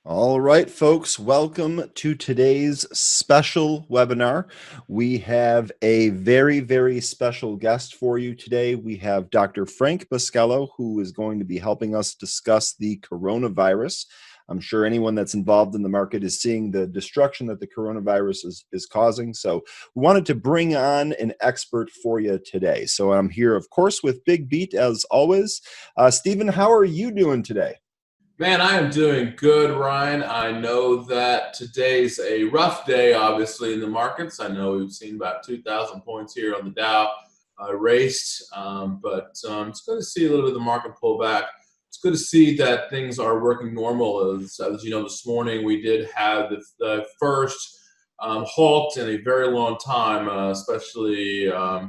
All right, folks, welcome to today's special webinar. We have a very, very special guest for you today. We have Dr. Frank Boskello, who is going to be helping us discuss the coronavirus. I'm sure anyone that's involved in the market is seeing the destruction that the coronavirus is causing. So we wanted to bring on an expert for you today. So I'm here, of course, with BigBeat as always. Stephen, how are you doing today? Man, I am doing good, Ryan. I know that today's a rough day, obviously, in the markets. I know we've seen about 2,000 points here on the Dow raced, but it's good to see a little bit of the market pull back. It's good to see that things are working normal. As you know, this morning we did have the first halt in a very long time, especially I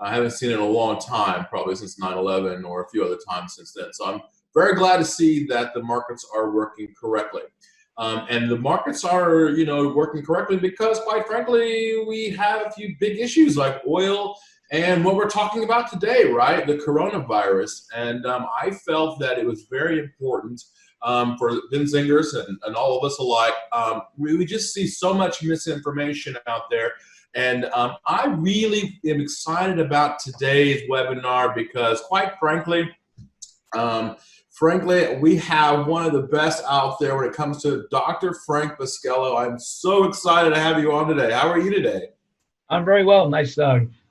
haven't seen it in a long time, probably since 9/11 or a few other times since then. So I'm very glad to see that the markets are working correctly. And the markets are, working correctly because, quite frankly, we have a few big issues like oil and what we're talking about today, right? The coronavirus. And I felt that it was very important for Benzingers and all of us alike. We just see so much misinformation out there. And I really am excited about today's webinar because, quite frankly, we have one of the best out there when it comes to Dr. Frank Boskello. I'm so excited to have you on today. How are you today? I'm very well. Nice,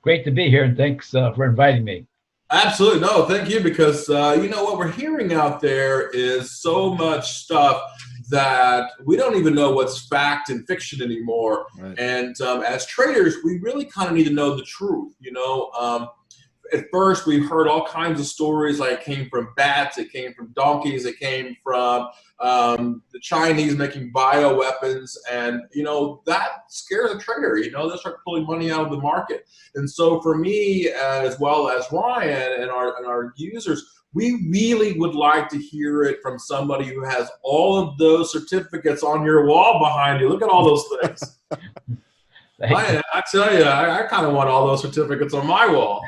great to be here, and thanks for inviting me. Absolutely. No, thank you, because what we're hearing out there is so much stuff that we don't even know what's fact and fiction anymore. Right. And as traders, we really kind of need to know the truth, At first, we've heard all kinds of stories, like it came from bats, it came from donkeys, it came from the Chinese making bioweapons, and, that scares a trader. They'll start pulling money out of the market. And so for me, as well as Ryan and our users, we really would like to hear it from somebody who has all of those certificates on your wall behind you. Look at all those things. I tell you, I kind of want all those certificates on my wall.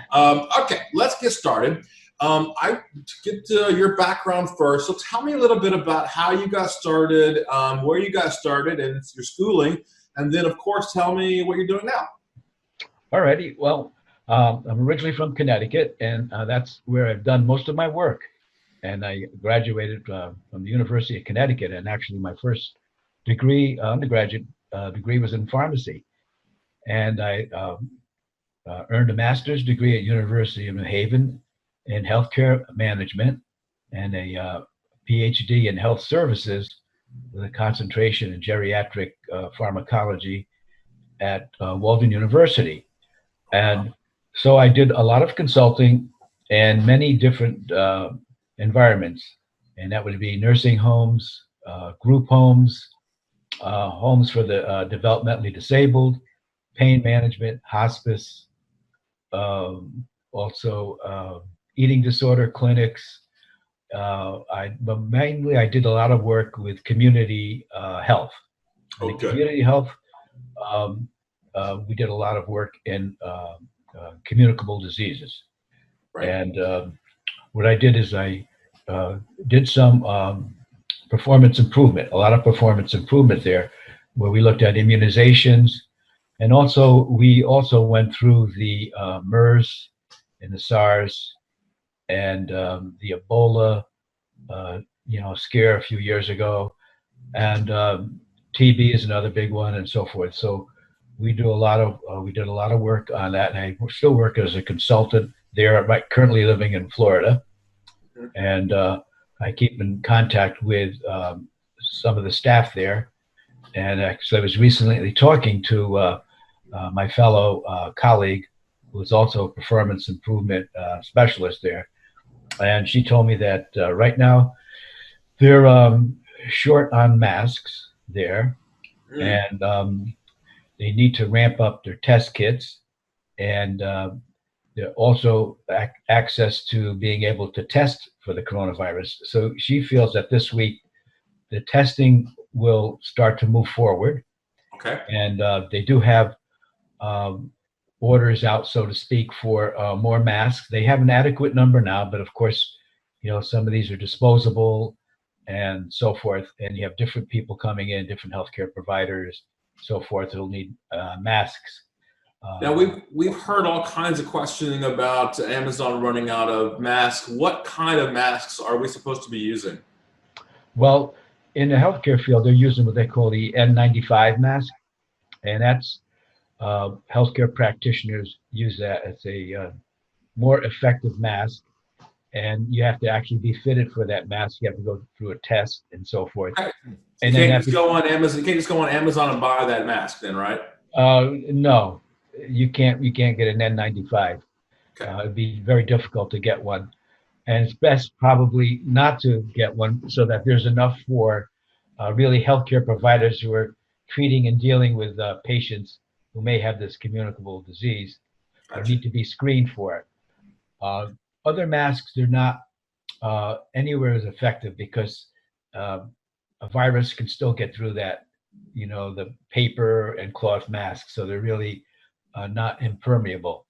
Okay, let's get started. I get to your background first. So tell me a little bit about how you got started, where you got started, and your schooling, and then of course tell me what you're doing now. All righty. Well, I'm originally from Connecticut, and that's where I've done most of my work. And I graduated from the University of Connecticut, and actually my first degree, undergraduate degree, was in pharmacy. And I earned a master's degree at University of New Haven in healthcare management and a PhD in health services with a concentration in geriatric pharmacology at Walden University. And so I did a lot of consulting in many different environments, and that would be nursing homes, group homes, homes for the developmentally disabled, pain management, hospice, also eating disorder clinics. But mainly I did a lot of work with community health. Okay. Community health, we did a lot of work in communicable diseases. Right. And what I did is I did some performance improvement, a lot of performance improvement there, where we looked at immunizations. And also, we also went through the MERS and the SARS and the Ebola, scare a few years ago, and TB is another big one, and so forth. So we did a lot of work on that, and I still work as a consultant there. I'm currently living in Florida, and I keep in contact with some of the staff there. And actually, I was recently talking to my fellow colleague, who is also a performance improvement specialist there. And she told me that right now they're short on masks there, and they need to ramp up their test kits, and also access to being able to test for the coronavirus. So she feels that this week the testing will start to move forward. Okay. And they do have orders out, so to speak, for more masks. They have an adequate number now, but of course, some of these are disposable, and so forth. And you have different people coming in, different healthcare providers, so forth. It'll need masks. Now we've heard all kinds of questioning about Amazon running out of masks. What kind of masks are we supposed to be using? Well, in the healthcare field, they're using what they call the N95 mask, and that's healthcare practitioners use that as a more effective mask. And you have to actually be fitted for that mask. You have to go through a test and so forth. Okay. And you then can't just go on Amazon. You can't just go on Amazon and buy that mask, then, right? No, you can't. You can't get an N95. Okay. It'd be very difficult to get one, and it's best probably not to get one, so that there's enough for really healthcare providers who are treating and dealing with patients who may have this communicable disease or Gotcha. need to be screened for it. Other masks, they're not anywhere as effective because a virus can still get through that, the paper and cloth masks. So they're really not impermeable.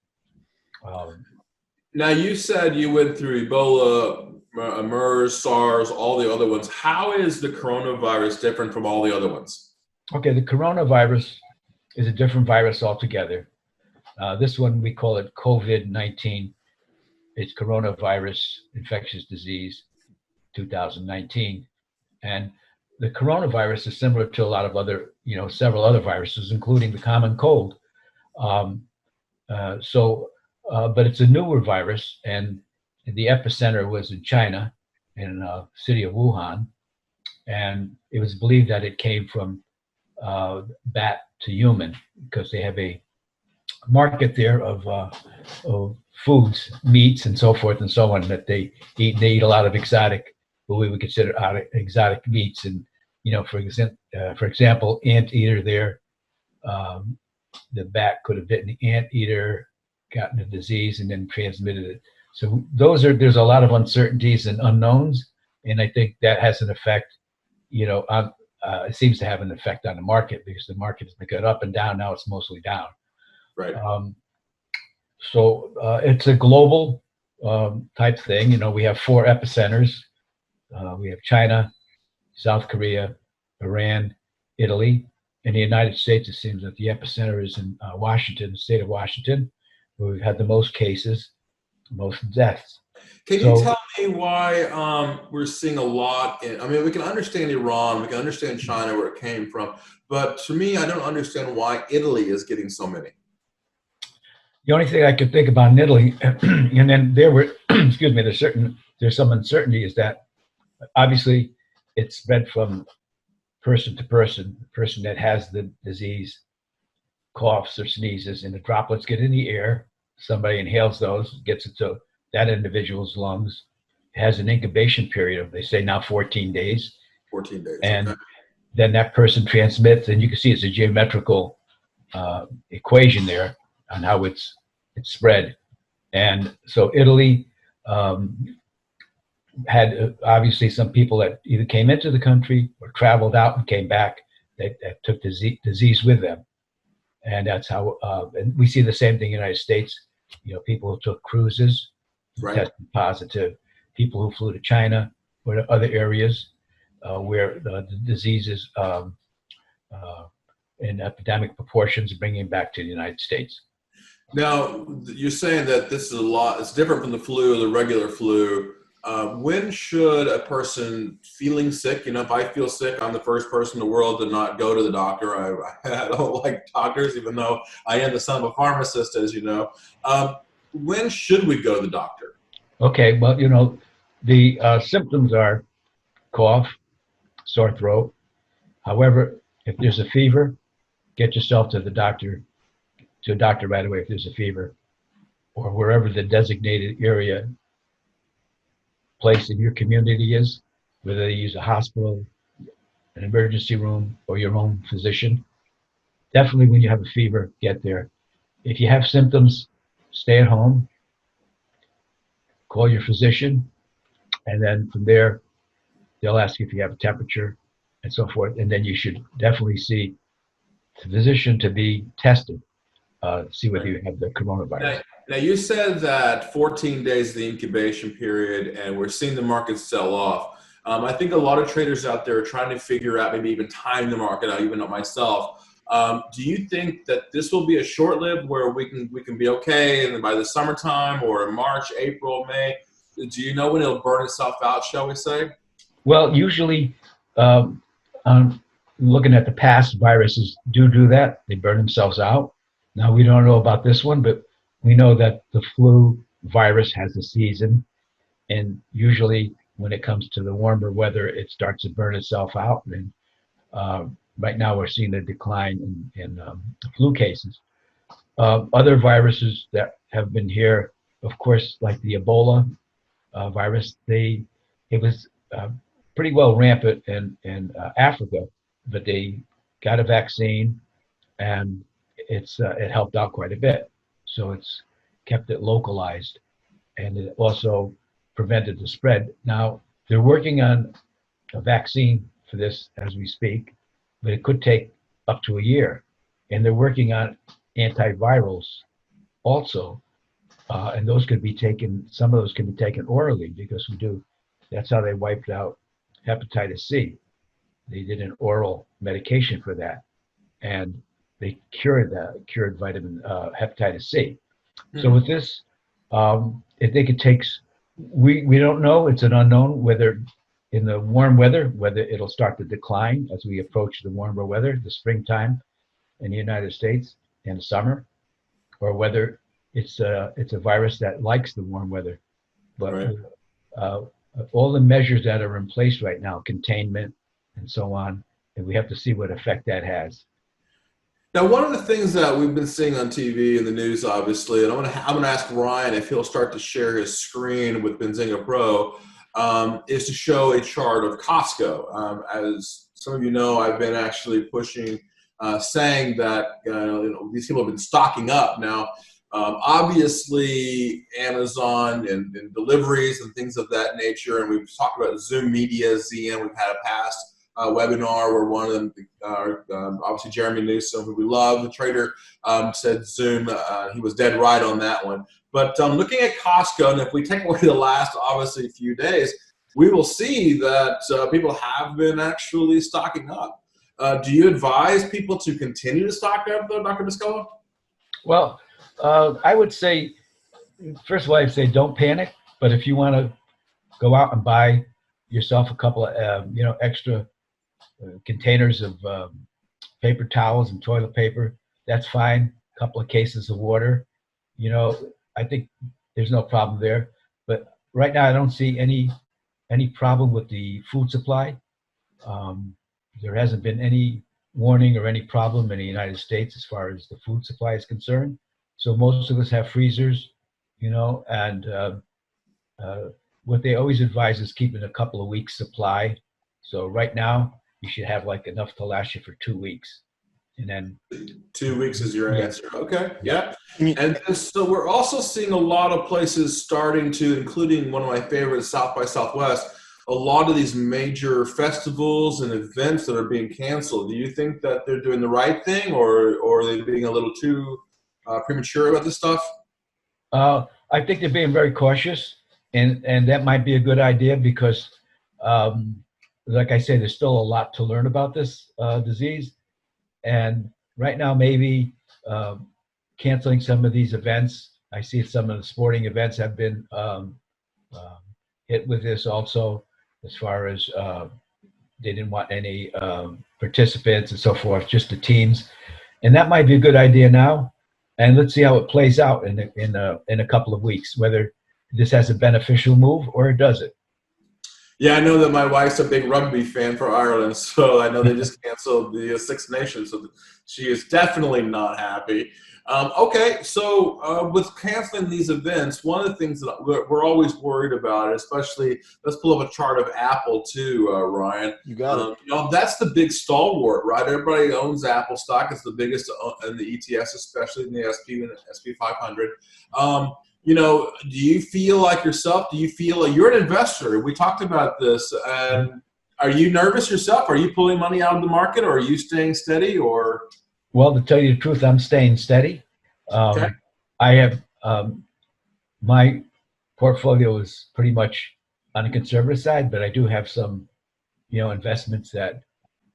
Now, you said you went through Ebola, MERS, SARS, all the other ones. How is the coronavirus different from all the other ones? Okay, the coronavirus is a different virus altogether. This one, we call it COVID-19. It's coronavirus infectious disease 2019. And the coronavirus is similar to a lot of other, several other viruses, including the common cold. But it's a newer virus, and the epicenter was in China, in the city of Wuhan. And it was believed that it came from bat to human because they have a market there of foods, meats, and so forth and so on that they eat. They eat a lot of exotic, what we would consider exotic meats. And for example, anteater there. The bat could have bitten the anteater, gotten the disease, and then transmitted it. So there's a lot of uncertainties and unknowns, and I think that has an effect. It seems to have an effect on the market because the market has been up and down. Now it's mostly down. Right. So it's a global type thing. We have 4 epicenters. We have China, South Korea, Iran, Italy. In the United States, it seems that the epicenter is in Washington, the state of Washington, where we've had the most cases, most deaths. Can you tell me why we're seeing a lot we can understand Iran, we can understand China, where it came from, but to me, I don't understand why Italy is getting so many. The only thing I could think about in Italy, and then there were, excuse me, there's some uncertainty, is that obviously it's spread from person to person. The person that has the disease coughs or sneezes, and the droplets get in the air. Somebody inhales those, gets into that individual's lungs. It has an incubation period of, they say now, 14 days. 14 days. And okay. Then that person transmits, and you can see it's a geometrical equation there on how it's spread. And so Italy had obviously some people that either came into the country or traveled out and came back that took disease with them. And that's how, and we see the same thing in the United States. People who took cruises, right, tested positive. People who flew to China or to other areas where the disease is in epidemic proportions, bringing it back to the United States. Now, you're saying that this is it's different from the flu or the regular flu. When should a person feeling sick, if I feel sick, I'm the first person in the world to not go to the doctor. I don't like doctors, even though I am the son of a pharmacist, as you know. When should we go to the doctor? Okay, well, the symptoms are cough, sore throat. However, if there's a fever, get yourself to a doctor right away if there's a fever, or wherever the designated area place in your community is, whether they use a hospital, an emergency room, or your own physician. Definitely when you have a fever, get there. If you have symptoms, stay at home, call your physician, and then from there, they'll ask you if you have a temperature and so forth. And then you should definitely see the physician to be tested, see whether you have the coronavirus. Now, you said that 14 days is the incubation period, and we're seeing the market sell off. I think a lot of traders out there are trying to figure out, maybe even time the market out, even myself. Do you think that this will be a short-lived where we can be okay, and then by the summertime or in March, April, May, do you know when it'll burn itself out, shall we say? Well, usually, looking at the past, viruses do that. They burn themselves out. Now, we don't know about this one, but we know that the flu virus has a season, and usually when it comes to the warmer weather, it starts to burn itself out. And right now, we're seeing a decline in flu cases. Other viruses that have been here, of course, like the Ebola virus, it was pretty well rampant in Africa, but they got a vaccine, and it helped out quite a bit. So it's kept it localized, and it also prevented the spread. Now they're working on a vaccine for this as we speak, but it could take up to a year. And they're working on antivirals also, and those could be taken. Some of those can be taken orally because that's how they wiped out hepatitis C. They did an oral medication for that, and they cured hepatitis C. Mm-hmm. So with this, I think it takes. We don't know. It's an unknown whether in the warm weather, whether it'll start to decline as we approach the warmer weather, the springtime in the United States and the summer, or whether it's a virus that likes the warm weather. But right. All the measures that are in place right now, containment and so on, and we have to see what effect that has. Now, one of the things that we've been seeing on TV and the news, obviously, and I'm gonna ask Ryan if he'll start to share his screen with Benzinga Pro, is to show a chart of Costco. As some of you know, I've been actually pushing, saying that these people have been stocking up. Now, obviously, Amazon and deliveries and things of that nature, and we've talked about Zoom Media, ZN. We've had a past webinar where one of them, obviously Jeremy Newsom, who we love, the trader, said Zoom. He was dead right on that one. But looking at Costco, and if we take away the last, obviously, few days, we will see that people have been actually stocking up. Do you advise people to continue to stock up, though, Dr. Boskello? Well, I would say, first of all, I'd say don't panic. But if you want to go out and buy yourself a couple of, extra containers of paper towels and toilet paper, that's fine. A couple of cases of water, I think there's no problem there. But right now, I don't see any problem with the food supply. There hasn't been any warning or any problem in the United States as far as the food supply is concerned. So most of us have freezers, and what they always advise is keeping a couple of weeks supply. So right now, you should have enough to last you for 2 weeks. And then 2 weeks is your answer. Okay. Yeah. And so we're also seeing a lot of places starting to, including one of my favorites, South by Southwest, a lot of these major festivals and events that are being canceled. Do you think that they're doing the right thing, or are they being a little too premature about this stuff? I think they're being very cautious, and that might be a good idea because, like I said, there's still a lot to learn about this disease. And right now, maybe canceling some of these events. I see some of the sporting events have been hit with this also, as far as they didn't want any participants and so forth, just the teams. And that might be a good idea now. And let's see how it plays out in a couple of weeks, whether this has a beneficial move or it doesn't. Yeah, I know that my wife's a big rugby fan for Ireland, so I know they just canceled the Six Nations, so she is definitely not happy. Okay, so with canceling these events, one of the things that we're always worried about, especially, let's pull up a chart of Apple too, Ryan. You got it. That's the big stalwart, right? Everybody owns Apple stock. It's the biggest in the ETFs, especially in the SP and SP 500. Do you feel like yourself? Do you feel like you're an investor? We talked about this, and are you nervous yourself? Are you pulling money out of the market, or are you staying steady? Or well, to tell you the truth, I'm staying steady. I have my portfolio is pretty much on the conservative side, but I do have some, investments that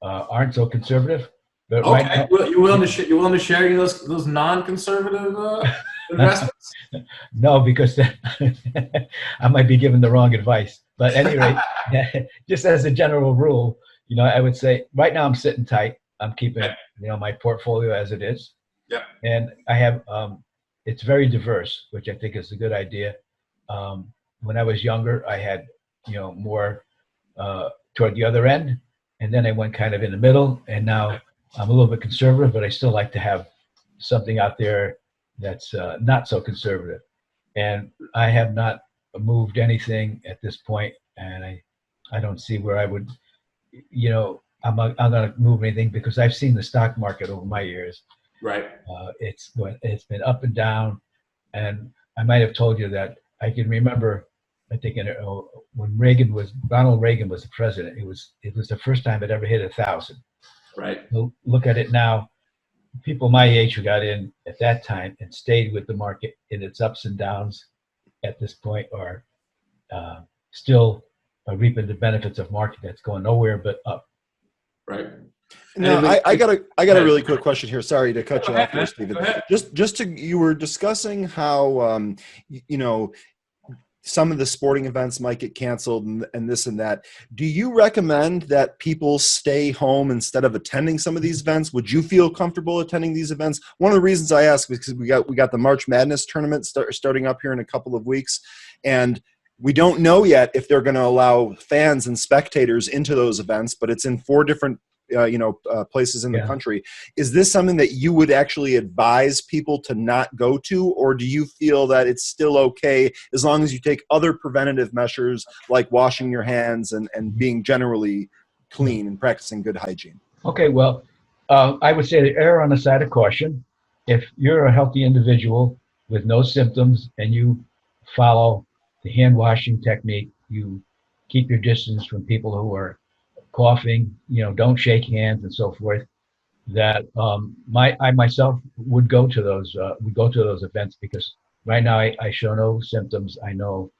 aren't so conservative. But right Okay, now, well, you willing to share those non-conservative investments? no, because I might be giving the wrong advice. But at any rate, just as a general rule, I would say right now I'm sitting tight. I'm keeping, my portfolio as it is. Yeah. And I have, it's very diverse, which I think is a good idea. When I was younger, I had, more toward the other end, and then I went kind of in the middle, and now I'm a little bit conservative, but I still like to have something out there that's not so conservative. And I have not moved anything at this point, and I don't see where I would, I'm not going to move anything because I've seen the stock market over my years. Right. It's been up and down, and I might have told you that I can remember. I think when Ronald Reagan was the president, it was the first time it ever hit 1,000. Right. Look at it now. People my age who got in at that time and stayed with the market in its ups and downs at this point are still reaping the benefits of market that's going nowhere but up. Right. Now, I got a really quick question here. Sorry to cut you off there, Stephen. You were discussing how some of the sporting events might get canceled and this and that. Do you recommend that people stay home instead of attending some of these events? Would you feel comfortable attending these events? One of the reasons I ask is because we got the March Madness tournament starting up here in a couple of weeks, and we don't know yet if they're going to allow fans and spectators into those events, but it's in 4 different places in the country. Is this something that you would actually advise people to not go to, or do you feel that it's still okay as long as you take other preventative measures like washing your hands and being generally clean and practicing good hygiene? Okay, well, I would say to err on the side of caution. If you're a healthy individual with no symptoms and you follow the hand washing technique, you keep your distance from people who are coughing, don't shake hands and so forth, that I myself would go to those events because right now I show no symptoms. I know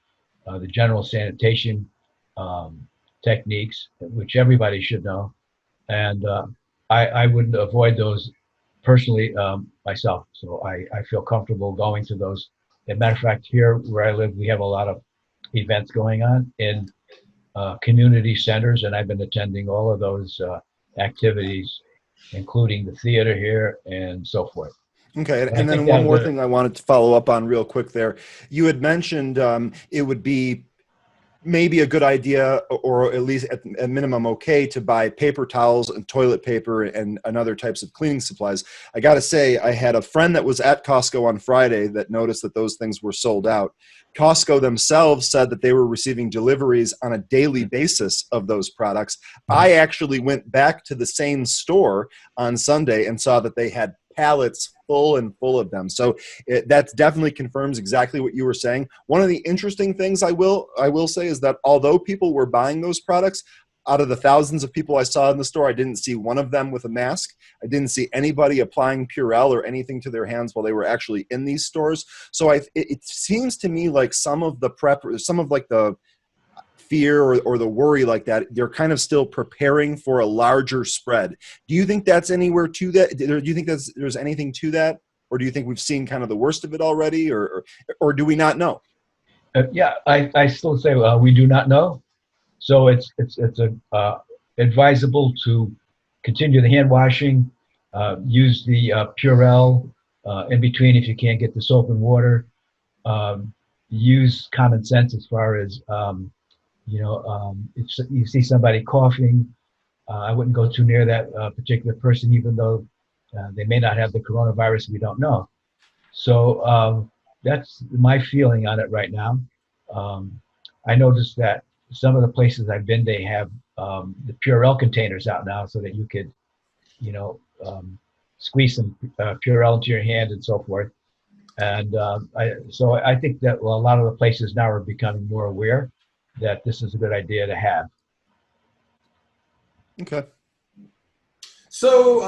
the general sanitation techniques, which everybody should know, and I would avoid those personally myself. So I feel comfortable going to those. As a matter of fact, here where I live, we have a lot of events going on in community centers, and I've been attending all of those activities, including the theater here and so forth. Okay, and then one more thing I wanted to follow up on real quick there. You had mentioned it would be maybe a good idea, or at least at minimum okay, to buy paper towels and toilet paper and other types of cleaning supplies. I got to say, I had a friend that was at Costco on Friday that noticed that those things were sold out. Costco themselves said that they were receiving deliveries on a daily basis of those products. I actually went back to the same store on Sunday and saw that they had pallets full of them. So that definitely confirms exactly what you were saying. One of the interesting things I will say is that although people were buying those products, out of the thousands of people I saw in the store, I didn't see one of them with a mask. I didn't see anybody applying Purell or anything to their hands while they were actually in these stores. So it seems to me like some of the fear or the worry like that, they're kind of still preparing for a larger spread. Do you think that's anywhere to that? Do you think there's anything to that? Or do you think we've seen kind of the worst of it already? Or do we not know? Yeah, I still say we do not know. So it's advisable to continue the hand washing, use the Purell in between if you can't get the soap and water. Use common sense as far as if you see somebody coughing, I wouldn't go too near that particular person, even though they may not have the coronavirus. We don't know. So that's my feeling on it right now. I noticed that some of the places I've been, they have the Purell containers out now so that you could, squeeze some Purell into your hand and so forth. And so I think that a lot of the places now are becoming more aware that this is a good idea to have. Okay. So,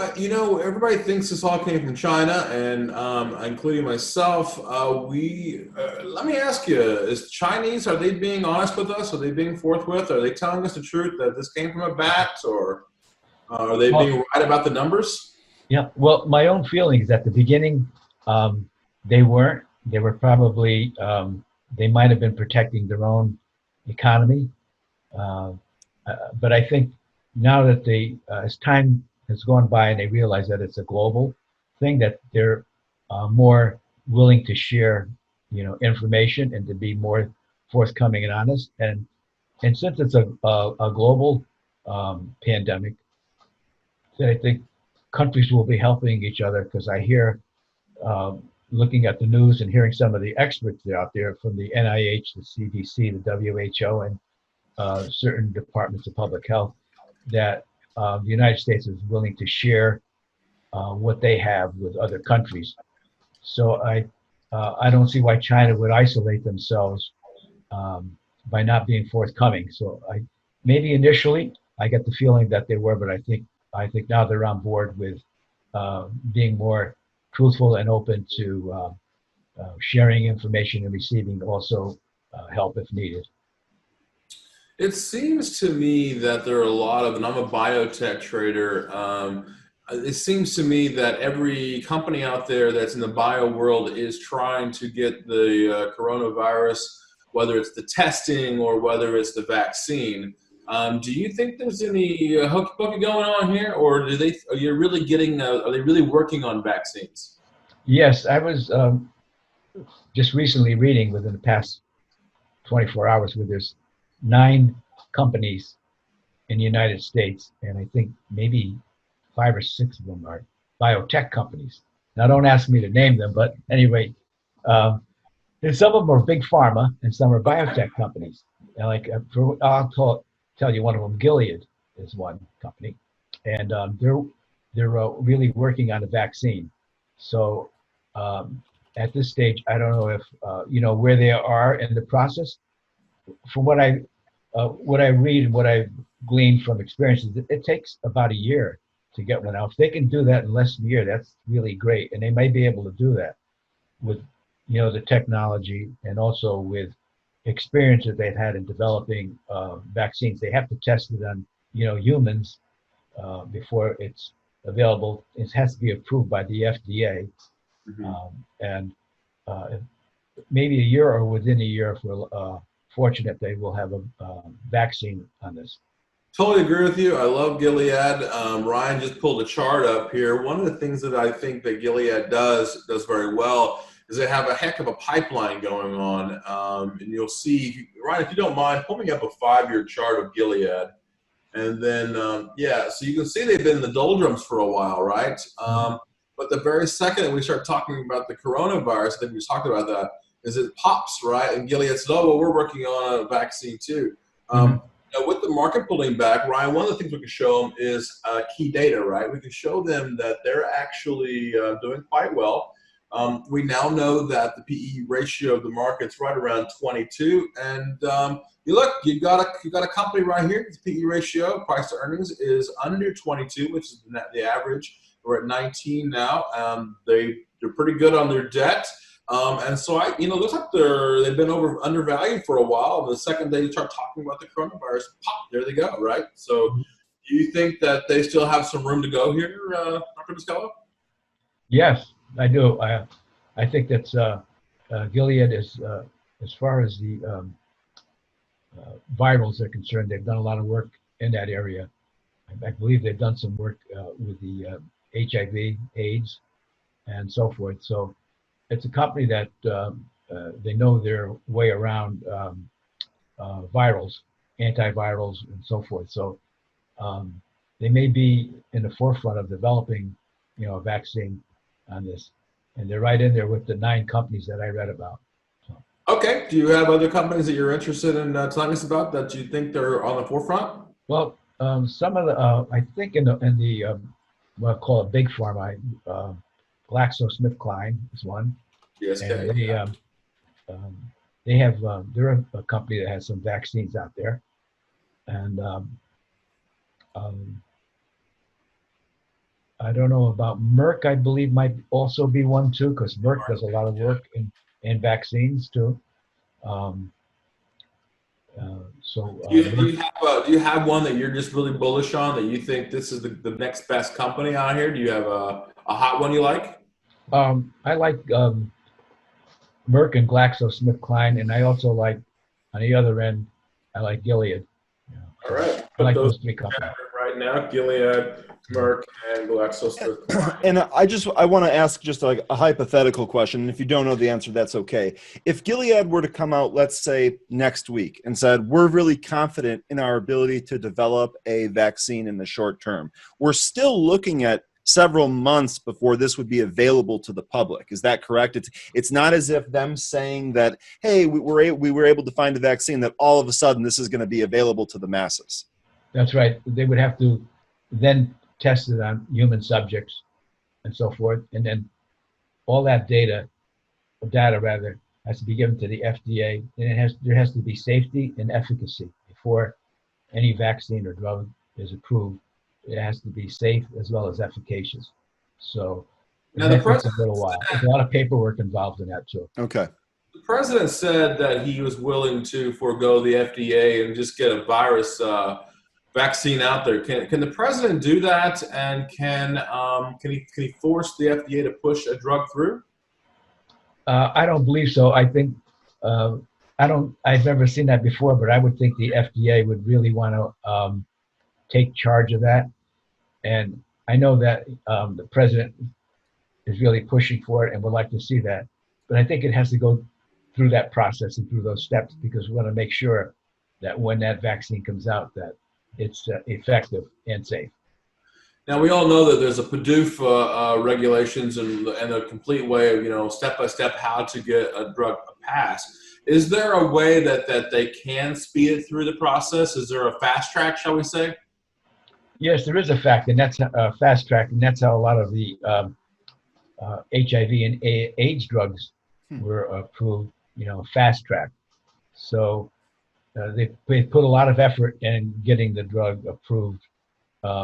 everybody thinks this all came from China, and including myself. Let me ask you: is Chinese? Are they being honest with us? Are they being forthwith? Are they telling us the truth that this came from a bat, or are they being right about the numbers? Yeah. Well, my own feelings at the beginning, they weren't. They were probably they might have been protecting their own economy, but I think now that as time has gone by and they realize that it's a global thing, that they're more willing to share, information and to be more forthcoming and honest. And since it's a global pandemic, I think countries will be helping each other, because I hear, looking at the news and hearing some of the experts that are out there from the NIH, the CDC, the WHO, and certain departments of public health, that the United States is willing to share what they have with other countries. So I don't see why China would isolate themselves by not being forthcoming. So maybe initially I get the feeling that they were, but I think now they're on board with being more truthful and open to sharing information and receiving also help if needed. It seems to me that there are a lot of, and I'm a biotech trader. It seems to me that every company out there that's in the bio world is trying to get the coronavirus, whether it's the testing or whether it's the vaccine. Do you think there's any hokey pokey going on here, or are they really working on vaccines? Yes, I was just recently reading within the past 24 hours where there's 9 companies in the United States, and I think maybe 5 or 6 of them are biotech companies. Now, don't ask me to name them, but anyway, and some of them are big pharma, and some are biotech companies. And I'll tell you one of them, Gilead is one company, and they're really working on a vaccine. So at this stage, I don't know if where they are in the process. From what I read and what I've gleaned from experiences, it takes about a year to get one out. If they can do that in less than a year, that's really great, and they may be able to do that with the technology and also with experience that they've had in developing vaccines. They have to test it on humans before it's available. It has to be approved by the FDA, and maybe a year or within a year, if we're fortunate, they will have a vaccine on this. Totally agree with you. I love Gilead. Ryan just pulled a chart up here. One of the things that I think that Gilead does very well is they have a heck of a pipeline going on. And you'll see, Ryan, if you don't mind, pull me up a 5-year chart of Gilead. And then, so you can see they've been in the doldrums for a while, right? But the very second that we start talking about the coronavirus, then we talked about that, is it pops, right? And Gilead said, oh, well, we're working on a vaccine too. With the market pulling back, Ryan, one of the things we can show them is key data, right? We can show them that they're actually doing quite well. We now know that the PE ratio of the market's right around 22, and you've got a company right here. The PE ratio, price to earnings, is under 22, which is the average. We're at 19 now. They're pretty good on their debt. And so looks like they've been undervalued for a while. And the second they start talking about the coronavirus, pop, there they go, right? So do you think that they still have some room to go here, Dr. Boskello? Yes, I do. I think that's Gilead is, as far as the virals are concerned, they've done a lot of work in that area. I believe they've done some work with the HIV, AIDS, and so forth. So it's a company that they know their way around virals, antivirals, and so forth. So they may be in the forefront of developing, a vaccine on this, and they're right in there with the 9 companies that I read about. So. Okay. Do you have other companies that you're interested in telling us about that you think they're on the forefront? Well, some of the I think in the what I call it big pharma, GlaxoSmithKline is one. Yes. And they have they're a company that has some vaccines out there, and I don't know about Merck. I believe might also be one too, because Merck does a lot of work in vaccines too. Um, Do you have one that you're just really bullish on, that you think this is the next best company out here? Do you have a hot one you like? I like Merck and GlaxoSmithKline, and I also like, on the other end, I like Gilead. Yeah. All right. I like those three companies. Right now, Gilead, Merck, and GlaxoSmithKline. And I want to ask just like a hypothetical question. And if you don't know the answer, that's okay. If Gilead were to come out, let's say next week, and said, we're really confident in our ability to develop a vaccine in the short term, we're still looking at several months before this would be available to the public. Is that correct? It's not as if them saying that, hey, we were able to find a vaccine, that all of a sudden this is going to be available to the masses. That's right. They would have to then test it on human subjects and so forth. And then all that data rather, has to be given to the FDA. And there has to be safety and efficacy before any vaccine or drug is approved. It has to be safe as well as efficacious. So now that takes a little while. There's a lot of paperwork involved in that too. Okay. The president said that he was willing to forego the FDA and just get a virus vaccine out there. Can the president do that? And can he force the FDA to push a drug through? I don't believe so. I think I've never seen that before, but I would think the FDA would really want to take charge of that. And I know that the president is really pushing for it and would like to see that. But I think it has to go through that process and through those steps, because we want to make sure that when that vaccine comes out, that it's effective and safe. Now, we all know that there's a PDUFA regulations and a complete way of, step-by-step how to get a drug passed. Is there a way that they can speed it through the process? Is there a fast track, shall we say? Yes, there is a fact, and that's fast track, and that's how a lot of the HIV and AIDS drugs were approved, fast track. So they put a lot of effort in getting the drug approved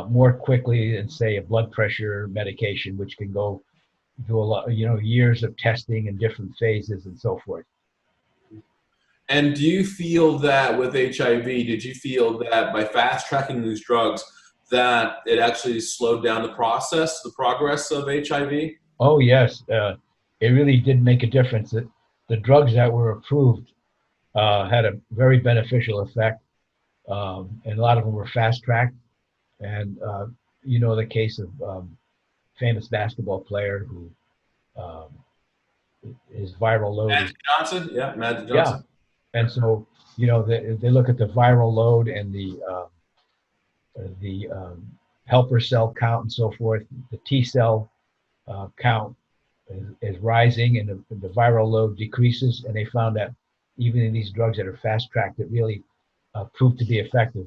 more quickly than, say, a blood pressure medication, which can go through a lot, years of testing in different phases and so forth. And do you feel that with HIV, did you feel that by fast tracking these drugs, that it actually slowed down the progress of HIV? Oh, yes. It really did make a difference. The drugs that were approved had a very beneficial effect, and a lot of them were fast-tracked. And, the case of famous basketball player who his viral load Magic Johnson? Yeah, Magic Johnson. Yeah. And so, they look at the viral load and the helper cell count and so forth. The T cell count is rising, and the viral load decreases. And they found that even in these drugs that are fast tracked, it really proved to be effective.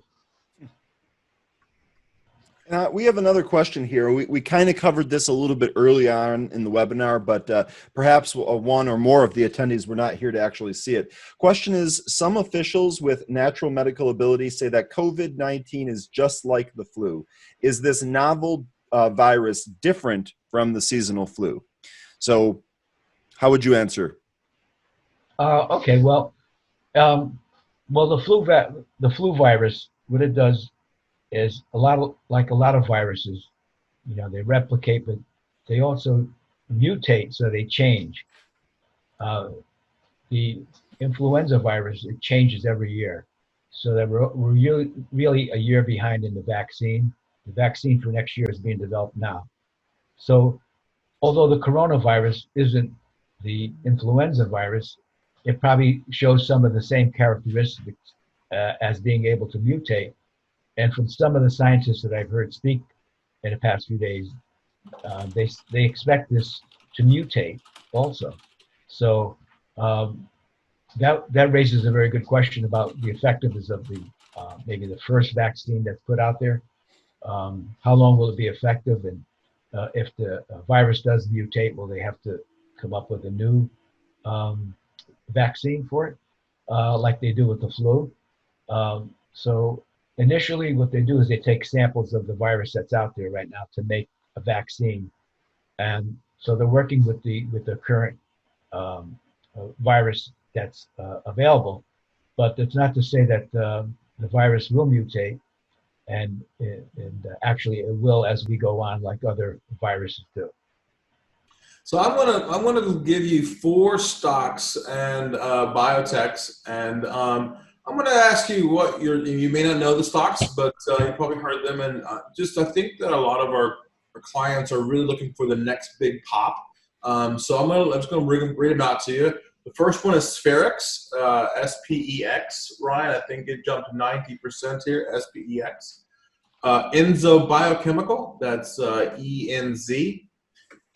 We have another question here. We kind of covered this a little bit early on in the webinar, but perhaps one or more of the attendees were not here to actually see it. Question is, some officials with natural medical ability say that COVID-19 is just like the flu. Is this novel virus different from the seasonal flu? So how would you answer? Okay, well, the flu virus, what it does is like a lot of viruses, they replicate, but they also mutate, so they change. The influenza virus, it changes every year, so that we're really a year behind in the vaccine. The vaccine for next year is being developed now. So although the coronavirus isn't the influenza virus, it probably shows some of the same characteristics as being able to mutate. And from some of the scientists that I've heard speak in the past few days, they expect this to mutate also. So that raises a very good question about the effectiveness of the maybe the first vaccine that's put out there. How long will it be effective? And if the virus does mutate, will they have to come up with a new vaccine for it, like they do with the flu? So initially, what they do is they take samples of the virus that's out there right now to make a vaccine, and so they're working with the current virus that's available. But that's not to say that the virus will mutate, and actually it will as we go on, like other viruses do. So I'm gonna give you 4 stocks and biotechs, and I'm gonna ask you what you may not know the stocks, but you probably heard them, and I think that a lot of our clients are really looking for the next big pop. So I'm just gonna read them out to you. The first one is Spherix, SPEX. Ryan, I think it jumped 90% here. SPEX. Enzo Biochemical, that's ENZ.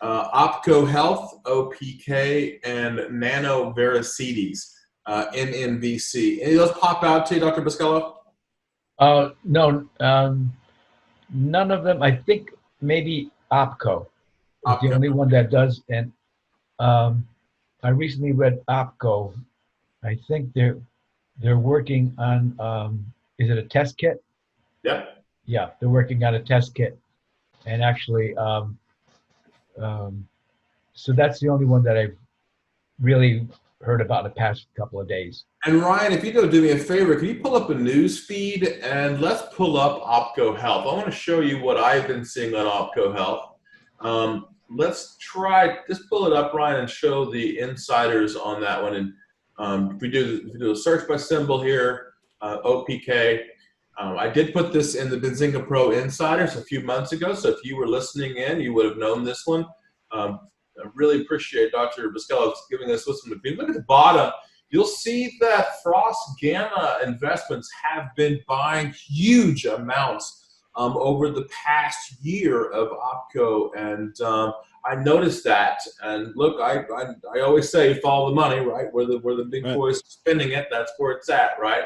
Opco Health, OPK, and Nano Vericities, NNVC. Any of those pop out to you, Dr. Boskello? No, none of them. I think maybe Opco is the only one that does. And I recently read Opco. I think they're working on, is it a test kit? Yep. Yeah, they're working on a test kit. And actually, so that's the only one that I've really heard about in the past couple of days. And Ryan, if you go do me a favor, can you pull up a news feed and let's pull up Opco Health. I want to show you what I've been seeing on Opco Health. Let's just pull it up, Ryan, and show the insiders on that one. And if we do a search by symbol here, OPK. I did put this in the Benzinga Pro Insiders a few months ago, so if you were listening in, you would have known this one. I really appreciate Dr. Boskello giving us this one. If you look at the bottom, you'll see that Frost Gamma Investments have been buying huge amounts over the past year of Opco, and I noticed that. And look, I always say follow the money, right? Where the big boys are spending it, that's where it's at, right?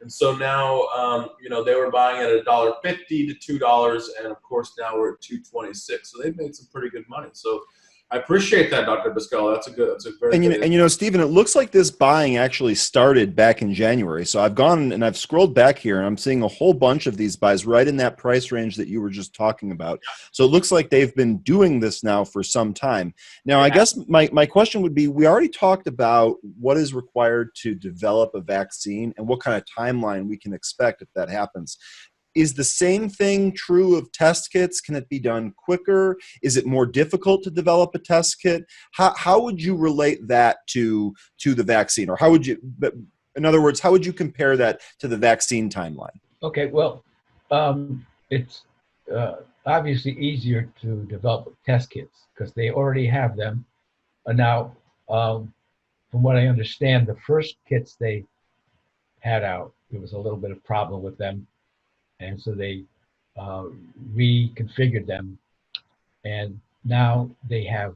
And so now, they were buying at $1.50 to $2, and of course now we're at $2.26. So they've made some pretty good money. So I appreciate that, Dr. Boskello. That's a very good. And Stephen, it looks like this buying actually started back in January. So I've gone and I've scrolled back here, and I'm seeing a whole bunch of these buys right in that price range that you were just talking about. So it looks like they've been doing this now for some time. Now, I guess my question would be: we already talked about what is required to develop a vaccine and what kind of timeline we can expect if that happens. Is the same thing true of test kits? Can it be done quicker? Is it more difficult to develop a test kit? How would you relate that to the vaccine? Or how would you, in other words, how would you compare that to the vaccine timeline? Okay, well, it's obviously easier to develop test kits because they already have them. Now, from what I understand, the first kits they had out, there was a little bit of problem with them. And so they reconfigured them, and now they have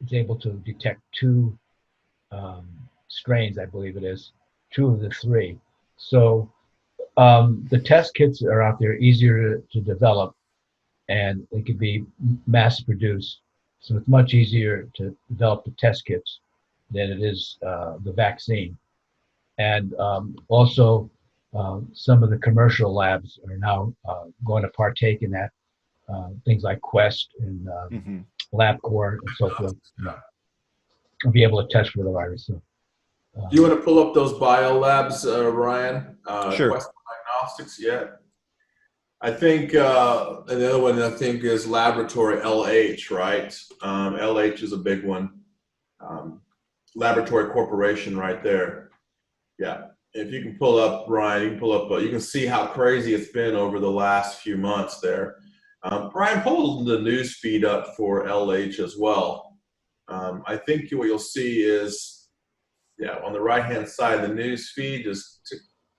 it's able to detect 2 strains, I believe it is, 2 of the 3. So the test kits are out there, easier to develop, and they can be mass produced. So it's much easier to develop the test kits than it is the vaccine. And also, some of the commercial labs are now going to partake in that, things like Quest and LabCorp and so forth. And be able to test for the virus. So, do you want to pull up those bio labs, Ryan? Sure. Quest Diagnostics, yeah. I think the other one I think is Laboratory LH, right? LH is a big one. Laboratory Corporation right there. Yeah. If you can pull up, Ryan, you can pull up, you can see how crazy it's been over the last few months there. Brian, pull the news feed up for LH as well. I think what you'll see is, on the right-hand side, the news feed, just to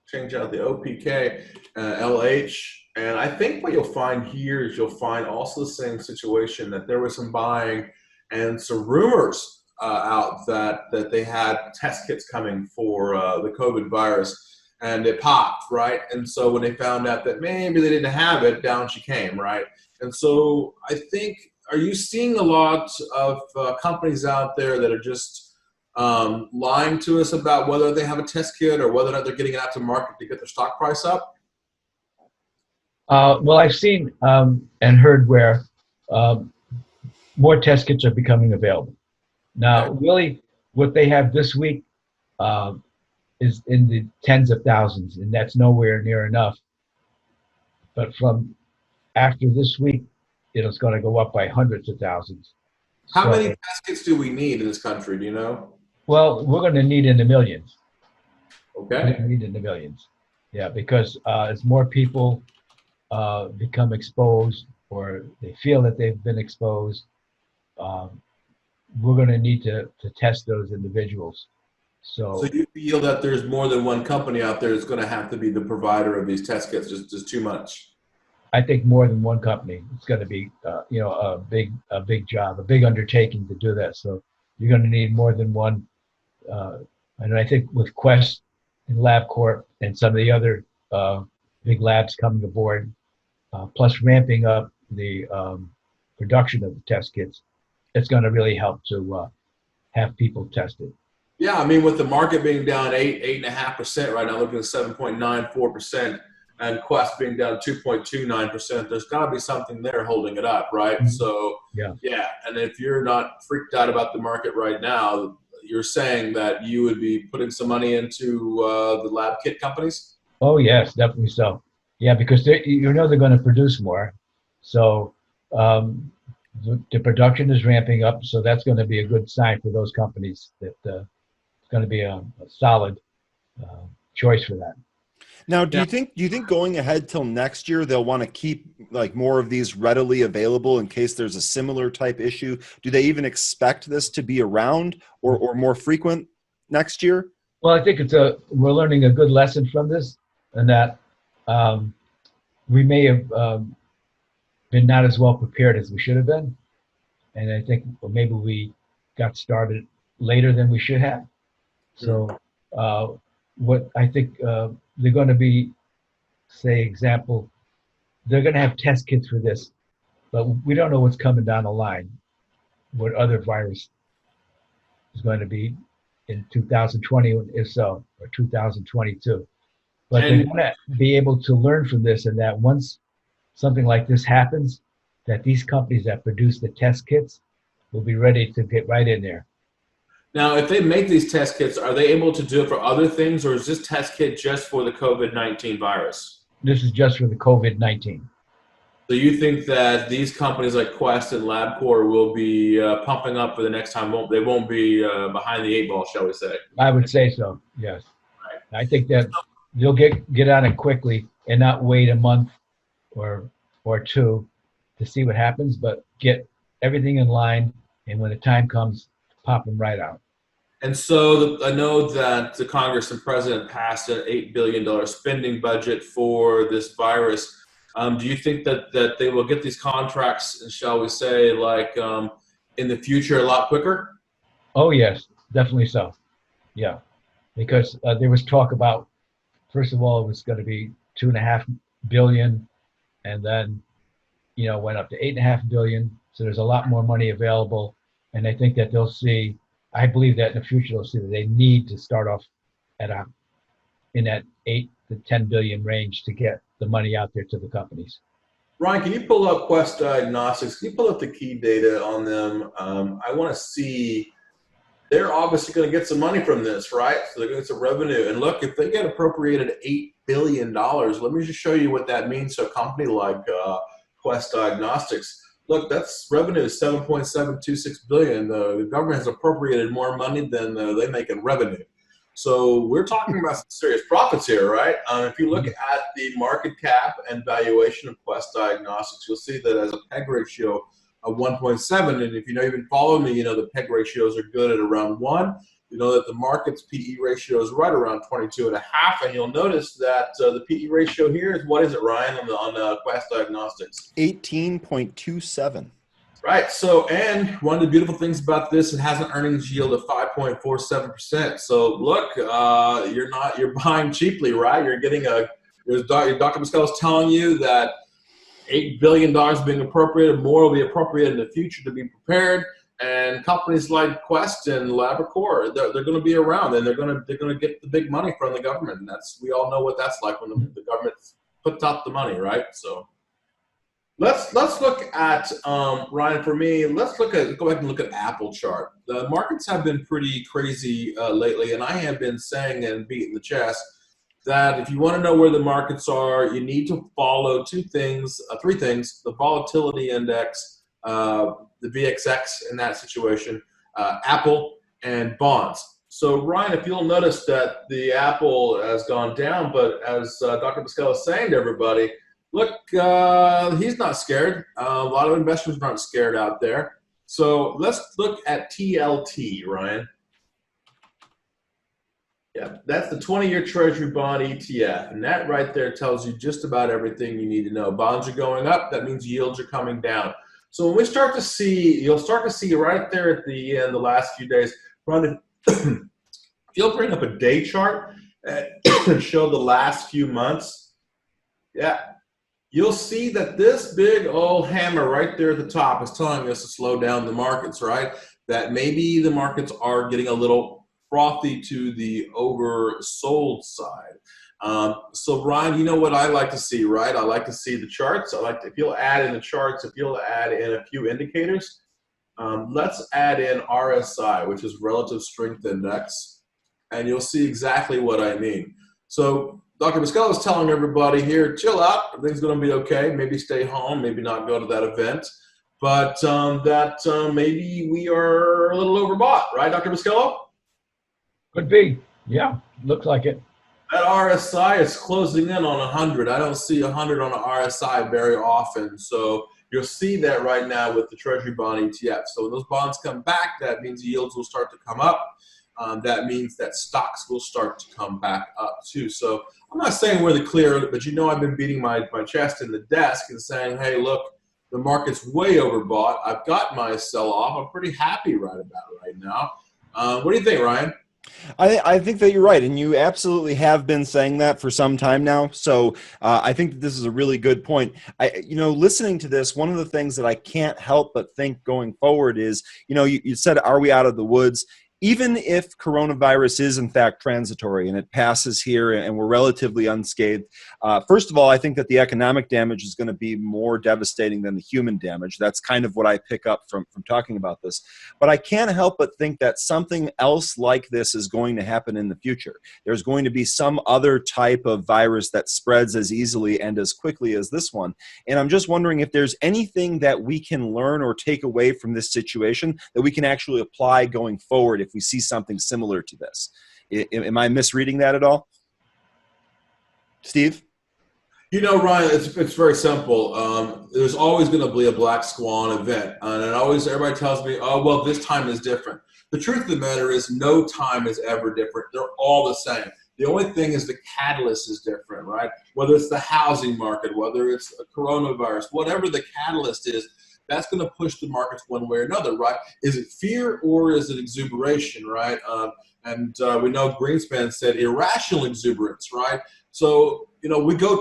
change out the OPK, LH. And I think what you'll find here is you'll find also the same situation, that there was some buying and some rumors out that they had test kits coming for the COVID virus, and it popped, right? And so when they found out that maybe they didn't have it, down she came, right? And so I think, are you seeing a lot of companies out there that are just lying to us about whether they have a test kit or whether or not they're getting it out to market to get their stock price up? Well, I've seen and heard where um, more test kits are becoming available. Now, really, what they have this week is in the tens of thousands, and that's nowhere near enough. But from after this week, it's going to go up by hundreds of thousands. How many test kits do we need in this country? Do you know? Well, we're going to need in the millions. Okay. We're going to need in the millions. Yeah, because as more people become exposed or they feel that they've been exposed, we're going to need to test those individuals. So you feel that there's more than one company out there that's going to have to be the provider of these test kits, just too much? I think more than one company. It's going to be, a big job, a big undertaking to do that. So you're going to need more than one. And I think with Quest and LabCorp and some of the other big labs coming aboard, plus ramping up the production of the test kits, it's going to really help to have people tested. Yeah, I mean, with the market being down 8.5% right now, looking at 7.94%, and Quest being down 2.29%, there's got to be something there holding it up, right? Mm-hmm. So, yeah. And if you're not freaked out about the market right now, you're saying that you would be putting some money into the lab kit companies? Oh, yes, definitely so. Yeah, because they're going to produce more. So the production is ramping up, so that's going to be a good sign for those companies that it's going to be a solid choice for that. Now, do you think going ahead till next year they'll want to keep like more of these readily available in case there's a similar type issue? Do they even expect this to be around or more frequent next year? Well, I think we're learning a good lesson from this, and that we may have been not as well prepared as we should have been, and I think maybe we got started later than we should have. So what I think they're going to be, example, they're going to have test kits for this, but we don't know what's coming down the line, what other virus is going to be in 2020, if so, or 2022. But they're going to be able to learn from this, and that once something like this happens, that these companies that produce the test kits will be ready to get right in there. Now, if they make these test kits, are they able to do it for other things, or is this test kit just for the COVID-19 virus? This is just for the COVID-19. So you think that these companies like Quest and LabCorp will be pumping up for the next time? They won't be behind the 8 ball, shall we say? I would say so, yes. Right. I think that they'll get on it quickly and not wait a month or two to see what happens, but get everything in line, and when the time comes, pop them right out. And so I know that the Congress and President passed an $8 billion spending budget for this virus. Do you think that they will get these contracts, shall we say, like in the future a lot quicker? Oh, yes, definitely so. Yeah, because there was talk about, first of all, it was going to be $2.5 billion, and then, went up to $8.5 billion. So there's a lot more money available. And I think that I believe that in the future they'll see that they need to start off in that 8 to 10 billion range to get the money out there to the companies. Ryan, can you pull up Quest Diagnostics? Can you pull up the key data on them? I want to see. They're obviously going to get some money from this, right? So they're going to get some revenue. And look, if they get appropriated $8 billion, let me just show you what that means to a company like Quest Diagnostics. Look, that's revenue is $7.726 billion. The government has appropriated more money than they make in revenue. So we're talking about some serious profits here, right? If you look at the market cap and valuation of Quest Diagnostics, you'll see that as a PEG ratio of 1.7. And if you've been following me, the PEG ratios are good at around 1. You know that the market's PE ratio is right around 22.5, and you'll notice that the PE ratio here is, what is it, Ryan, on Quest Diagnostics? 18.27. Right. So, and one of the beautiful things about this, it has an earnings yield of 5.47%. So, look, you're buying cheaply, right? You're getting Dr. Boskello is telling you that $8 billion being appropriated, more will be appropriated in the future to be prepared. And companies like Quest and LabCorp, they're going to be around, and they're going to get the big money from the government. And we all know what that's like when the government puts out the money, right? So, Let's look at Ryan. For me, go back and look at Apple chart. The markets have been pretty crazy lately, and I have been saying and beating the chest that if you want to know where the markets are, you need to follow three things: the volatility index, the VXX in that situation, Apple, and bonds. So Ryan, if you'll notice that the Apple has gone down, but as Dr. Boskello is saying to everybody, look, he's not scared. A lot of investors aren't scared out there. So let's look at TLT, Ryan. Yeah, that's the 20-year Treasury Bond Etf. And that right there tells you just about everything you need to know. Bonds are going up. That means yields are coming down. So when we start to see, you'll start to see right there at the end, the last few days, Ryan, if you'll bring up a day chart and show the last few months, yeah, you'll see that this big old hammer right there at the top is telling us to slow down the markets, right? That maybe the markets are getting a little frothy to the oversold side. So Ryan, you know what I like to see, right? I like to see the charts. If you'll add in the charts, if you'll add in a few indicators, let's add in RSI, which is Relative Strength Index, and you'll see exactly what I mean. So Dr. Boskello is telling everybody here, chill out, everything's going to be okay. Maybe stay home, maybe not go to that event, but maybe we are a little overbought, right, Dr. Boskello? Could be. Yeah, looks like it. That RSI is closing in on 100. I don't see 100 on an RSI very often, so you'll see that right now with the Treasury Bond ETF. So when those bonds come back, that means yields will start to come up. That means that stocks will start to come back up too. So I'm not saying we're the clear, but you know I've been beating my chest in the desk and saying, hey, look, the market's way overbought. I've got my sell-off. I'm pretty happy right about it right now. What do you think, Ryan? I think that you're right, and you absolutely have been saying that for some time now. So I think that this is a really good point. Listening to this, one of the things that I can't help but think going forward is, you said, are we out of the woods? Even if coronavirus is in fact transitory and it passes here and we're relatively unscathed, first of all, I think that the economic damage is going to be more devastating than the human damage. That's kind of what I pick up from talking about this. But I can't help but think that something else like this is going to happen in the future. There's going to be some other type of virus that spreads as easily and as quickly as this one. And I'm just wondering if there's anything that we can learn or take away from this situation that we can actually apply going forward if we see something similar to this. Am I misreading that at all? Steve? Ryan, it's very simple. There's always going to be a black swan event. And everybody tells me, oh, well, this time is different. The truth of the matter is no time is ever different. They're all the same. The only thing is the catalyst is different, right? Whether it's the housing market, whether it's a coronavirus, whatever the catalyst is, that's going to push the markets one way or another, right? Is it fear or is it exuberation, right? We know Greenspan said irrational exuberance, right? So, we go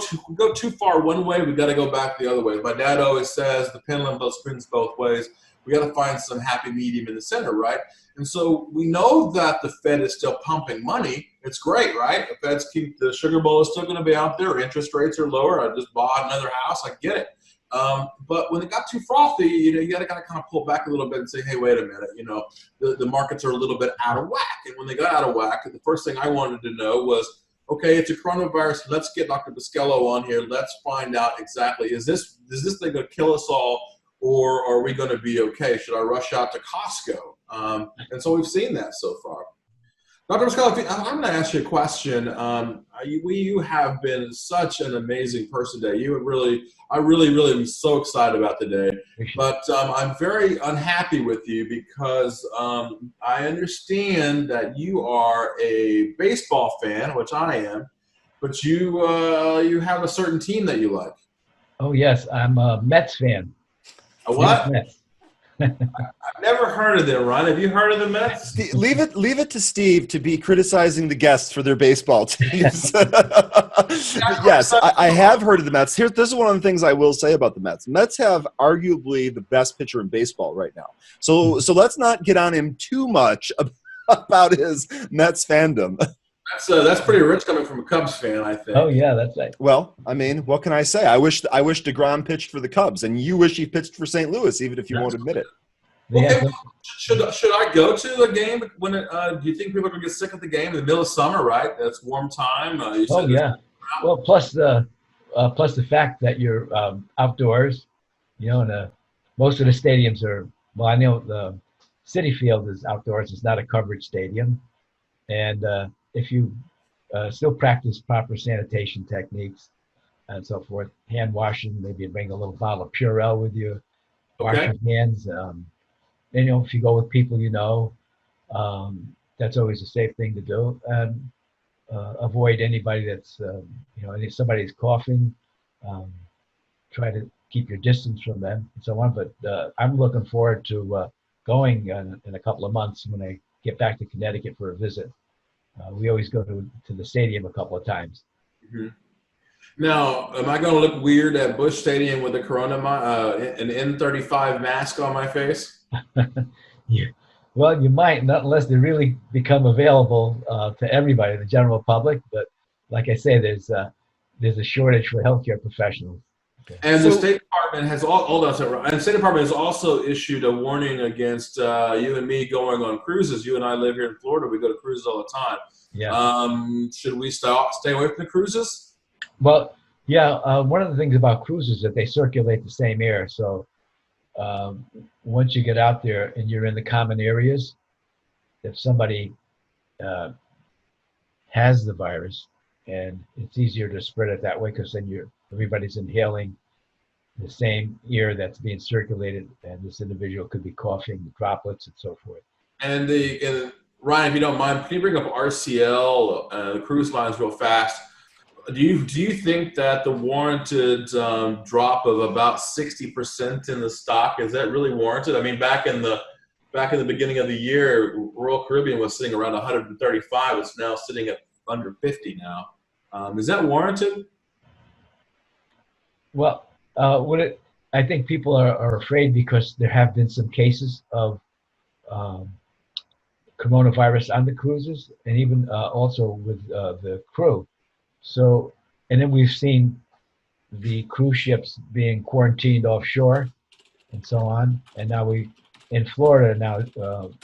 too far one way, we got to go back the other way. My dad always says the pendulum swings both ways. We got to find some happy medium in the center, right? And so we know that the Fed is still pumping money. It's great, right? The sugar bowl is still going to be out there. Interest rates are lower. I just bought another house. I get it. But when it got too frothy, you got to kind of pull back a little bit and say, hey, wait a minute, the markets are a little bit out of whack. And when they got out of whack, the first thing I wanted to know was, okay, it's a coronavirus. Let's get Dr. Boskello on here. Let's find out exactly, is this thing going to kill us all, or are we going to be okay? Should I rush out to Costco? And so we've seen that so far. Dr. Boskello, I'm going to ask you a question. You have been such an amazing person today. I really am so excited about today. But I'm very unhappy with you because I understand that you are a baseball fan, which I am, but you have a certain team that you like. Oh, yes. I'm a Mets fan. A what? Mets. I've never heard of them, Ron. Have you heard of the Mets? Leave it to Steve to be criticizing the guests for their baseball teams. Yes, I have heard of the Mets. This is one of the things I will say about the Mets. Mets have arguably the best pitcher in baseball right now. So let's not get on him too much about his Mets fandom. That's pretty rich coming from a Cubs fan, I think. Oh yeah, that's right. Well, I mean, what can I say? I wish DeGrom pitched for the Cubs, and you wish he pitched for St. Louis, even if you won't admit it. Okay, should I go to the game when do you think people are gonna get sick of the game in the middle of summer? Right, that's warm time. Oh yeah. Well, plus the fact that you're outdoors, and most of the stadiums are. Well, I know the City Field is outdoors. It's not a covered stadium, and if you still practice proper sanitation techniques and so forth, hand washing, maybe you bring a little bottle of Purell with you, wash your hands. And if you go with people that's always a safe thing to do. And avoid anybody that's, somebody that's coughing. Try to keep your distance from them and so on. But I'm looking forward to going in a couple of months when I get back to Connecticut for a visit. We always go to the stadium a couple of times. Mm-hmm. Now, am I going to look weird at Busch Stadium with a an N35 mask on my face? Well, you might, not unless they really become available to everybody, the general public. But like I say, there's a shortage for healthcare professionals. Okay. And the State Department has the State Department has also issued a warning against you and me going on cruises. You and I live here in Florida. We go to cruises all the time. Yeah. Should we stay away from the cruises? Well, yeah. One of the things about cruises is that they circulate the same air. So once you get out there and you're in the common areas, if somebody has the virus, and it's easier to spread it that way because then everybody's inhaling the same air that's being circulated, and this individual could be coughing droplets and so forth. And Ryan, if you don't mind, can you bring up RCL, the cruise lines, real fast? Do you think that the warranted drop of about 60% in the stock, is that really warranted? I mean, back in the beginning of the year, Royal Caribbean was sitting around 135. It's now sitting at under 50 now. Is that warranted? Well, I think people are afraid because there have been some cases of coronavirus on the cruises, and even also with the crew. So, and then we've seen the cruise ships being quarantined offshore and so on. And now in Florida now,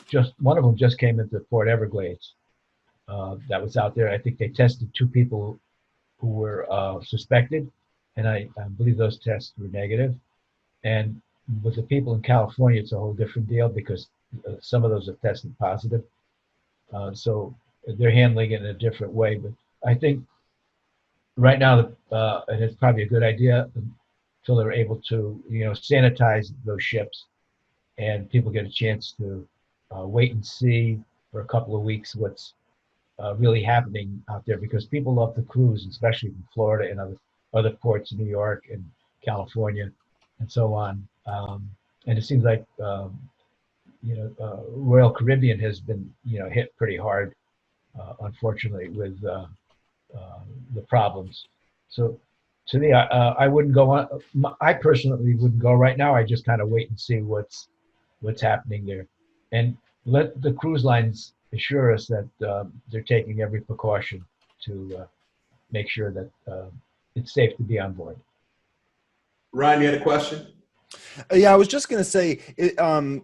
just one of them just came into Port Everglades. That was out there. I think they tested 2 people who were suspected, and I believe those tests were negative. And with the people in California, it's a whole different deal because some of those have tested positive. So they're handling it in a different way. But I think right now, it's probably a good idea until they're able to, sanitize those ships, and people get a chance to wait and see for a couple of weeks what's really happening out there, because people love to cruise, especially from Florida and other ports in New York and California and so on. And it seems like Royal Caribbean has been hit pretty hard, unfortunately, with the problems. So to me, I wouldn't go on. I personally wouldn't go right now. I just kind of wait and see what's happening there, and let the cruise lines assure us that they're taking every precaution to make sure that it's safe to be on board. Ryan, you had a question? Yeah, I was just going to say,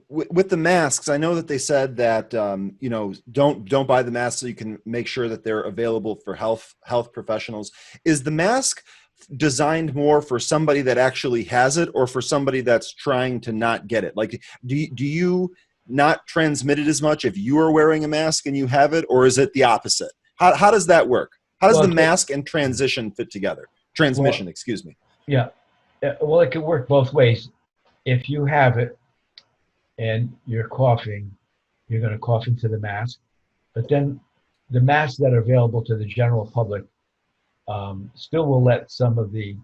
with the masks, I know that they said that don't buy the masks so you can make sure that they're available for health professionals. Is the mask designed more for somebody that actually has it, or for somebody that's trying to not get it? Like, do you not transmit it as much if you are wearing a mask and you have it, or is it the opposite? How does that work? How does the mask and transmission fit together? Transmission, excuse me. Yeah. Well, it can work both ways. If you have it and you're coughing, you're going to cough into the mask. But then the masks that are available to the general public still will let some of the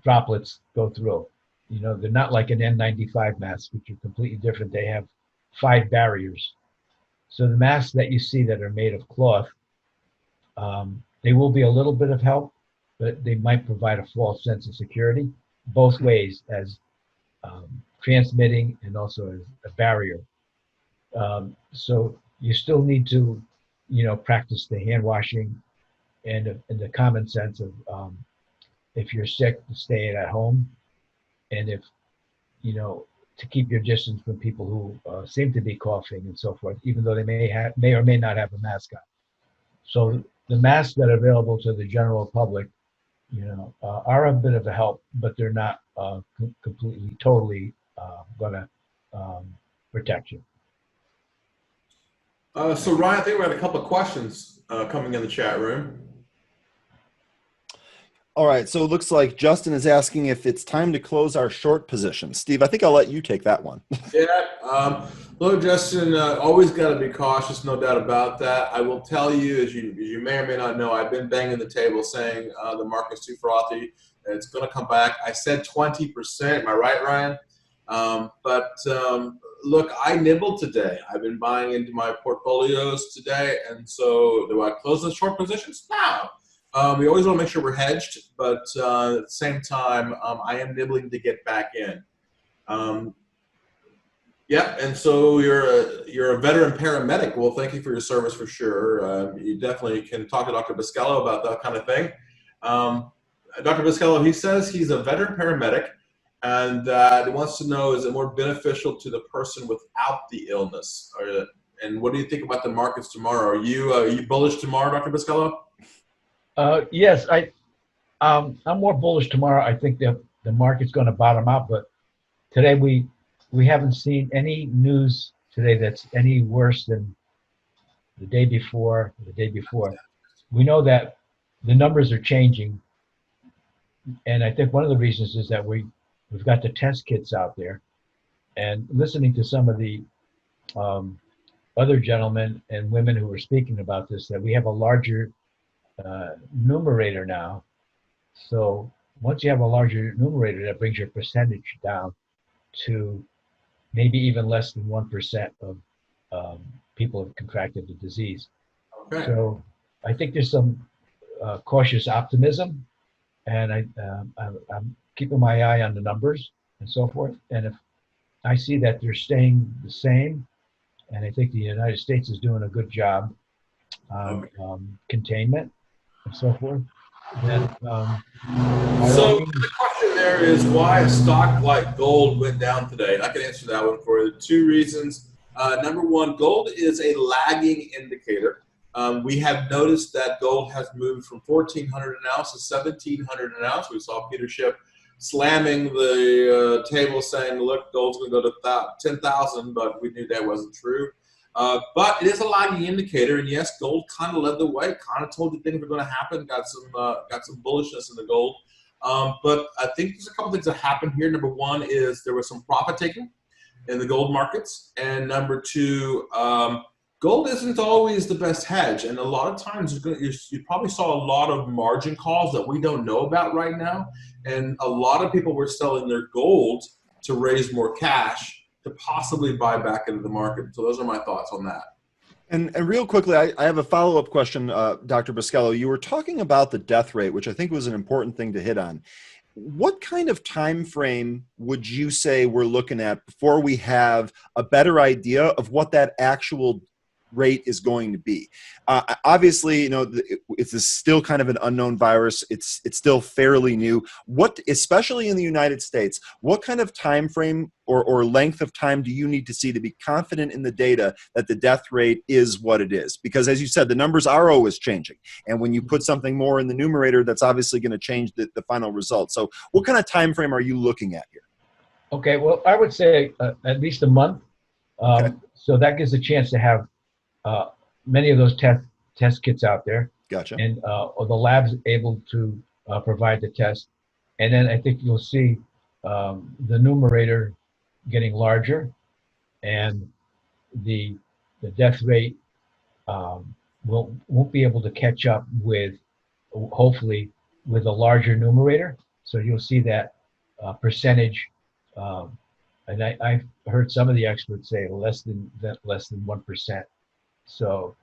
droplets go through. They're not like an N95 mask, which are completely different. They have 5 barriers. So the masks that you see that are made of cloth, they will be a little bit of help, but they might provide a false sense of security, both ways, as transmitting and also as a barrier. So you still need to practice the hand washing and the common sense of if you're sick, to stay at home, and if to keep your distance from people who seem to be coughing and so forth, even though they may or may not have a mask on. So the masks that are available to the general public, are a bit of a help, but they're not completely, totally going to protect you. So Ryan, I think we had a couple of questions coming in the chat room. All right, so it looks like Justin is asking if it's time to close our short position. Steve, I think I'll let you take that one. Yeah, look, Justin, always got to be cautious, no doubt about that. I will tell you, as you may or may not know, I've been banging the table saying the market's too frothy. It's going to come back. I said 20%. Am I right, Ryan? Look, I nibbled today. I've been buying into my portfolios today, and so do I close the short positions? No. We always want to make sure we're hedged, but at the same time, I am nibbling to get back in. Yeah, and so you're a veteran paramedic. Well, thank you for your service for sure. You definitely can talk to Dr. Boskello about that kind of thing. Dr. Boskello, he says he's a veteran paramedic, and he wants to know, is it more beneficial to the person without the illness? And what do you think about the markets tomorrow? Are you bullish tomorrow, Dr. Boskello? Yes, I'm more bullish tomorrow. I think that the market's going to bottom out, but today we haven't seen any news today that's any worse than the day before. We know that the numbers are changing, and I think one of the reasons is that we've got the test kits out there, and listening to some of the other gentlemen and women who were speaking about this, that we have a larger numerator now. So once you have a larger numerator, that brings your percentage down to maybe even less than 1% of people have contracted the disease. Okay. So I think there's some cautious optimism, and I'm keeping my eye on the numbers and so forth. And if I see that they're staying the same, and I think the United States is doing a good job on containment and so forth, then so the question there is why a stock like gold went down today. And I can answer that one for you. Two reasons. Number one, gold is a lagging indicator. We have noticed that gold has moved from 1,400 an ounce to 1,700 an ounce. We saw Peter Schiff slamming the table saying, look, gold's going to go to 10,000, but we knew that wasn't true. But it is a lagging indicator, and yes, gold kind of led the way, kind of told you things were going to happen, got some bullishness in the gold. But I think there's a couple things that happened here. Number one is there was some profit taking in the gold markets, and number two, gold isn't always the best hedge, and a lot of times you probably saw a lot of margin calls that we don't know about right now, and a lot of people were selling their gold to raise more cash to possibly buy back into the market. So those are my thoughts on that. And real quickly, I have a follow-up question, Dr. Boskello. You were talking about the death rate, which I think was an important thing to hit on. What kind of time frame would you say we're looking at before we have a better idea of what that actual rate is going to be? Obviously, it's still kind of an unknown virus. It's still fairly new. What, especially in the United States, what kind of time frame or length of time do you need to see to be confident in the data that the death rate is what it is? Because as you said, the numbers are always changing. And when you put something more in the numerator, that's obviously going to change the final result. So what kind of time frame are you looking at here? Okay, well, I would say at least a month. Okay. So that gives a chance to have many of those test kits out there. Gotcha. And or the lab's able to provide the test. And then I think you'll see the numerator getting larger, and the death rate won't be able to catch up with, hopefully, with a larger numerator. So you'll see that percentage. And I've heard some of the experts say less than 1%. So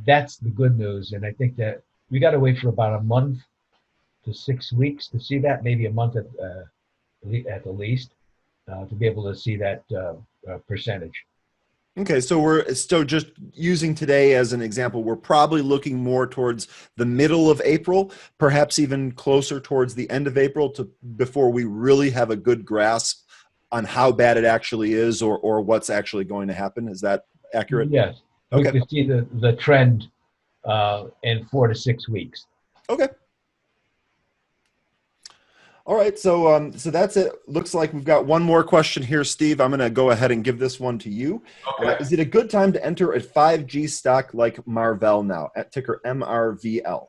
that's the good news. And I think that we got to wait for about a month to 6 weeks to see that, maybe a month at the least, to be able to see that percentage. Okay, so we're still just using today as an example. We're probably looking more towards the middle of April, perhaps even closer towards the end of April before we really have a good grasp on how bad it actually is or what's actually going to happen. Is that accurate? Yes. We Okay. could see the trend in 4 to 6 weeks. Okay. All right, so so that's it. Looks like we've got one more question here, Steve. I'm going to go ahead and give this one to you. Okay. Is it a good time to enter a 5G stock like Marvell now, at ticker MRVL?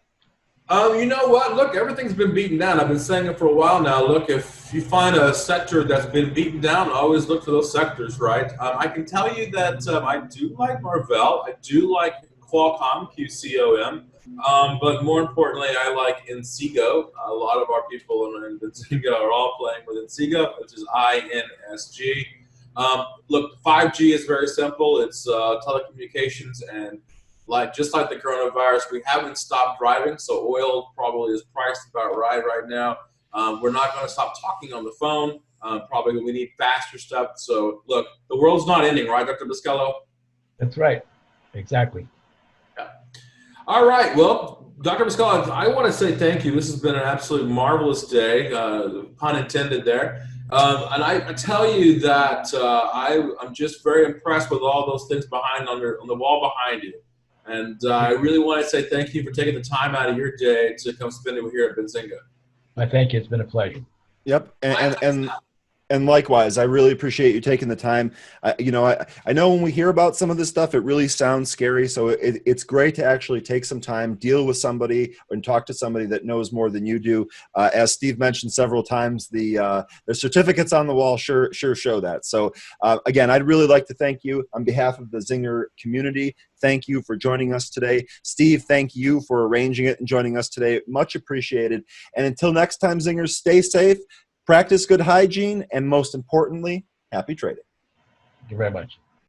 You know what? Look, everything's been beaten down. I've been saying it for a while now. Look, if you find a sector that's been beaten down, always look for those sectors, right? I can tell you that I do like Marvell. I do like Qualcomm, QCOM. But more importantly, I like Inseego. A lot of our people in Benzinga are all playing with Inseego, which is INSG. Look, 5G is very simple. It's telecommunications, and just like the coronavirus, we haven't stopped driving, so oil probably is priced about right now. We're not going to stop talking on the phone. Probably we need faster stuff. So look, the world's not ending, right, Dr. Boskello? That's right. Exactly. All right. Well, Dr. Boskello, I want to say thank you. This has been an absolutely marvelous day, pun intended there. And I tell you that I'm just very impressed with all those things on the wall behind you. And I really want to say thank you for taking the time out of your day to come spend it here at Benzinga. I thank you. It's been a pleasure. Yep, and likewise, I really appreciate you taking the time. I know when we hear about some of this stuff, it really sounds scary. So it's great to actually take some time, deal with somebody, and talk to somebody that knows more than you do. As Steve mentioned several times, the certificates on the wall sure show that. So again, I'd really like to thank you on behalf of the Zinger community. Thank you for joining us today. Steve, thank you for arranging it and joining us today. Much appreciated. And until next time, Zingers, stay safe. Practice good hygiene, and most importantly, happy trading. Thank you very much.